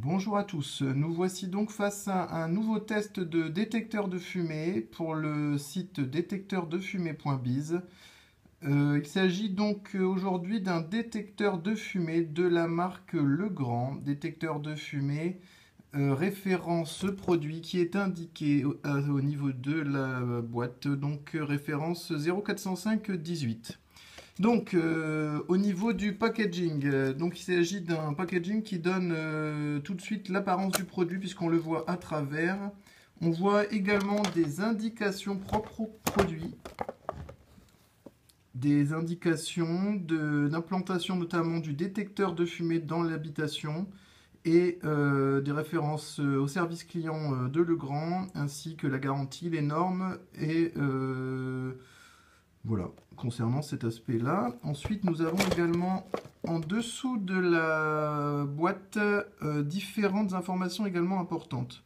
Bonjour à tous, nous voici donc face à un nouveau test de détecteur de fumée pour le site détecteurdefumée.biz. Il s'agit donc aujourd'hui d'un détecteur de fumée de la marque Legrand, détecteur de fumée référence produit qui est indiqué au niveau de la boîte, donc référence 0405-18. Donc, au niveau du packaging, donc il s'agit d'un packaging qui donne tout de suite l'apparence du produit puisqu'on le voit à travers. On voit également des indications propres au produit, des indications d'implantation notamment du détecteur de fumée dans l'habitation et des références au service client de Legrand ainsi que la garantie, les normes et voilà, concernant cet aspect-là. Ensuite, nous avons également en dessous de la boîte différentes informations également importantes.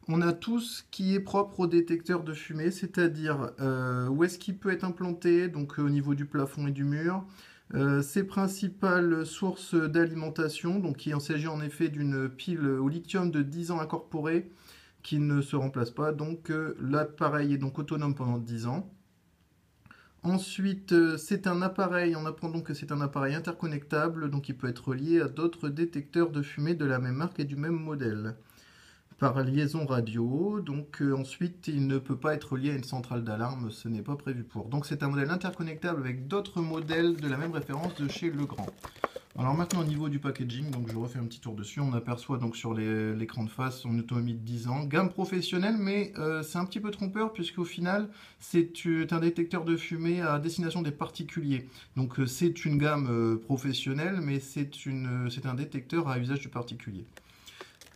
On a tout ce qui est propre au détecteur de fumée, c'est-à-dire où est-ce qu'il peut être implanté, donc au niveau du plafond et du mur, ses principales sources d'alimentation, donc il s'agit en effet d'une pile au lithium de 10 ans incorporée qui ne se remplace pas, donc l'appareil est donc autonome pendant 10 ans. Ensuite, c'est un appareil, on apprend donc que c'est un appareil interconnectable, donc il peut être relié à d'autres détecteurs de fumée de la même marque et du même modèle. Par liaison radio, donc ensuite il ne peut pas être relié à une centrale d'alarme, ce n'est pas prévu pour. Donc c'est un modèle interconnectable avec d'autres modèles de la même référence de chez Legrand. Alors maintenant au niveau du packaging, donc je refais un petit tour dessus, on aperçoit donc sur l'écran de face son autonomie de 10 ans, gamme professionnelle, mais c'est un petit peu trompeur puisqu'au final c'est un détecteur de fumée à destination des particuliers. Donc c'est une gamme professionnelle, mais c'est un détecteur à usage du particulier.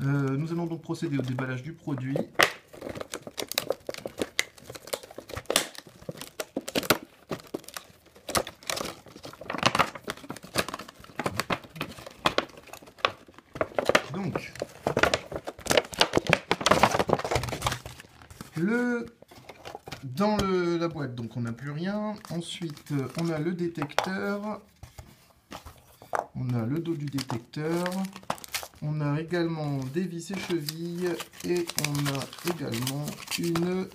Nous allons donc procéder au déballage du produit. Donc, dans la boîte, donc on n'a plus rien. Ensuite, on a le détecteur. On a le dos du détecteur. On a également des vis et chevilles. Et on a également une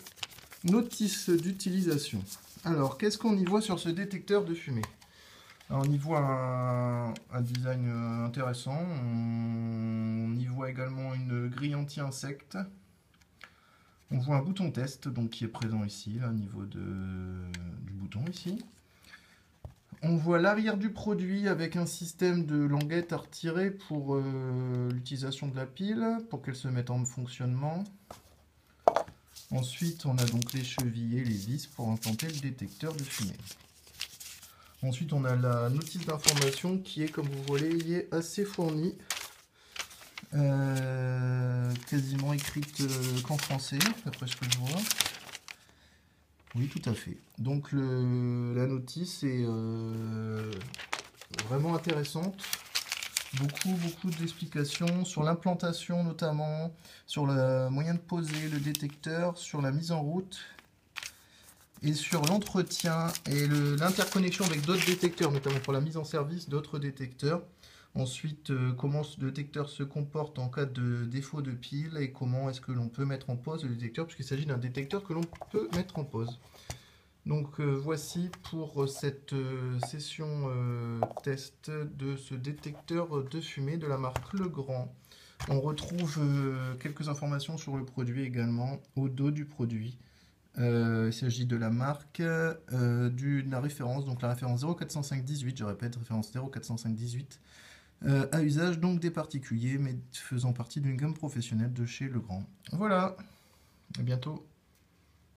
notice d'utilisation. Alors, qu'est-ce qu'on y voit sur ce détecteur de fumée? Alors, on y voit un design intéressant. On y voit également une grille anti-insectes. On voit un bouton test donc, qui est présent ici, là, au niveau du bouton ici. On voit l'arrière du produit avec un système de languette à retirer pour l'utilisation de la pile, pour qu'elle se mette en fonctionnement. Ensuite, on a donc les chevilles et les vis pour implanter le détecteur de fumée. Ensuite, on a la notice d'information qui est, comme vous voyez, assez fournie. Quasiment écrite qu'en français, d'après ce que je vois. Oui, tout à fait. Donc la notice est vraiment intéressante. Beaucoup d'explications sur l'implantation notamment, sur le moyen de poser le détecteur, sur la mise en route et sur l'entretien et l'interconnexion avec d'autres détecteurs, notamment pour la mise en service d'autres détecteurs. Ensuite, comment ce détecteur se comporte en cas de défaut de pile et comment est-ce que l'on peut mettre en pause le détecteur, puisqu'il s'agit d'un détecteur que l'on peut mettre en pause. Donc voici pour cette session test de ce détecteur de fumée de la marque Legrand. On retrouve quelques informations sur le produit également au dos du produit. Il s'agit de la marque, de la référence, donc la référence 0405-18, je répète, référence 0405-18, à usage donc des particuliers, mais faisant partie d'une gamme professionnelle de chez Legrand. Voilà, à bientôt.